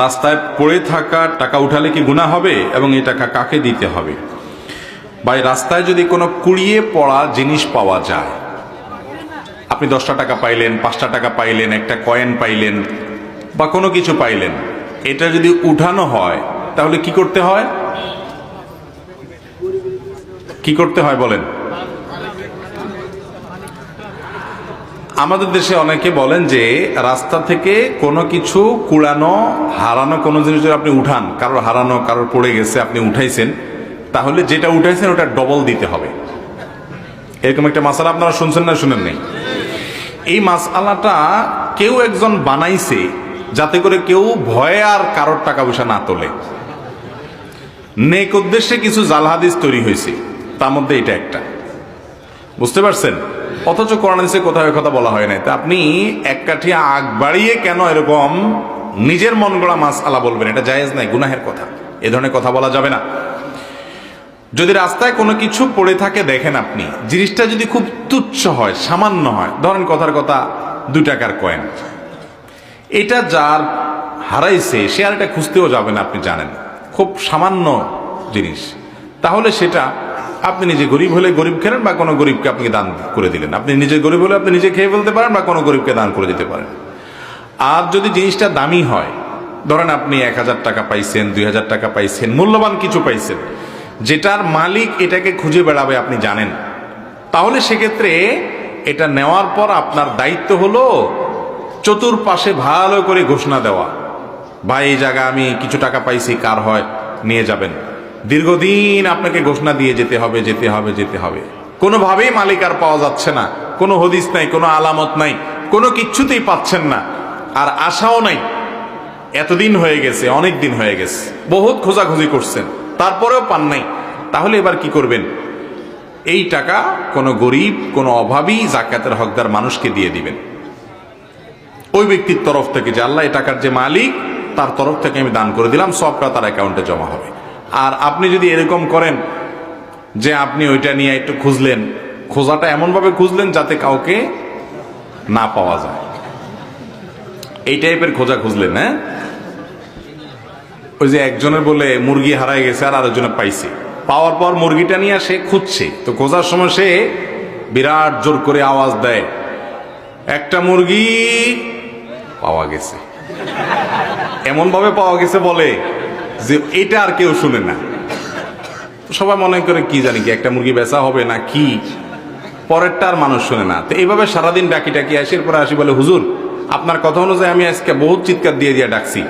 রাস্তায় পড়ে থাকা টাকা উঠালে কি গুনাহ হবে এবং এই টাকা কাকে দিতে হবে? ভাই, রাস্তায় যদি কোনো কুড়িয়ে পড়া জিনিস পাওয়া যায়, আপনি 10টা টাকা পাইলেন, 5টা টাকা পাইলেন, একটা কয়েন পাইলেন বা কোনো কিছু পাইলেন, এটা যদি উঠানো হয় তাহলে কি করতে হয়? কি করতে হয় বলেন? আমাদের দেশে অনেকে বলেন যে রাস্তা থেকে কোনো কিছু কুড়ানো, হারানো কোনো জিনিস যদি আপনি উঠান, কারোর হারানো, কারোর পড়ে গেছে, আপনি উঠাইছেন, তাহলে যেটা উঠাইছেন ওটা ডবল দিতে হবে। এরকম একটা মাসালা আপনারা শুনছেন না শুনেন নাই? এই মাসালাটা কেউ একজন বানাইছে যাতে করে কেউ ভয়ে আর কারোর টাকা পয়সা না তোলে। নেক উদ্দেশ্যে কিছু জাল হাদিস তৈরি হয়েছে, তার মধ্যে এটা একটা, বুঝতে পারছেন? অথচ কোরআন হাদিসে কোথাও কথা বলা হয় নাই। তা আপনি এক কাঠিয়া আগ বাড়িয়ে কেন এরকম নিজের মন গড়া মাসআলা বলবেন? এটা জায়েজ নাই, গুনাহের কথা। এ ধরনের কথা বলা যাবে না। যদি রাস্তায় কোনো কিছু পড়ে থাকে দেখেন আপনি, জিনিসটা যদি খুব তুচ্ছ হয়, সামান্য হয়, ধরেন কথার কথা 2 টাকার কয়েন, এটা যার হারাইছে সে আর এটা খুঁজতেও যাবে না, আপনি জানেন খুব সামান্য জিনিস, তাহলে সেটা আপনি নিজে গরিব হলে গরিব খেলেন বা কোনো গরিবকে আপনি দান করে দিলেন। আপনি নিজে গরিব হলে আপনি নিজে খেয়ে ফেলতে পারেন বা কোনো গরিবকে দান করে দিতে পারেন। আর যদি জিনিসটা দামি হয়, ধরেন আপনি 1000 টাকা পাইছেন, 2000 টাকা পাইছেন, মূল্যবান কিছু পাইছেন, যেটার মালিক এটাকে খুঁজে বেড়াবে আপনি জানেন, তাহলে সেক্ষেত্রে এটা নেওয়ার পর আপনার দায়িত্ব হলো চতুর্পাশে ভালো করে ঘোষণা দেওয়া, ভাই এই জায়গা আমি কিছু টাকা পাইছি, কার হয় নিয়ে যাবেন। দীর্ঘদিন আপনাকে ঘোষণা দিয়ে যেতে হবে, যেতে হবে, যেতে হবে। কোনোভাবেই মালিক আর পাওয়া যাচ্ছে না, কোনো হদিস নাই, কোনো আলামত নাই, কোনো কিচ্ছুতেই পাচ্ছেন না, আর আশাও নাই। এতদিন হয়ে গেছে, অনেক দিন হয়ে গেছে, বহুত খোঁজাখুঁজি করছেন, তারপরেও পান নাই। তাহলে এবার কি করবেন? এই টাকা কোনো গরিব, কোনো অভাবী, যাকাতের হকদার মানুষকে দিয়ে দিবেন, ওই ব্যক্তির তরফ থেকে, যে আল্লাহ এই টাকার যে মালিক তার তরফ থেকে আমি দান করে দিলাম, সবটা তার অ্যাকাউন্টে জমা হবে। আর আপনি যদি এরকম করেন যে আপনি ওইটা নিয়ে একটু খুঁজলেন, খোঁজাটা এমনভাবে খুঁজলেন যাতে কাউকে না পাওয়া যায়, এই টাইপের খোঁজা খুঁজলেন, হ্যাঁ? ওই যে একজনের বলে মুরগি হারাই গেছে আর আরেকজনে পাইছে, পাওয়ার পর মুরগিটা নিয়ে সে খুঁজছে, তো খোঁজার সময় সে বিরাট জোর করে আওয়াজ দেয়, একটা মুরগি পাওয়া গেছে। এমন ভাবে পাওয়া গেছে বলে যে এটা আর কেউ শুনে না। সবাই মনে করে কি জানি কি একটা মুরগি বেচা হবে না কি, পরেরটা আর মানুষ শুনে না। তো এইভাবে সারাদিন ডাকি আসি, এরপরে আসি বলে, হুজুর আপনার কথা অনুযায়ী আমি আজকে বহুত চিৎকার দিয়ে ডাকছি,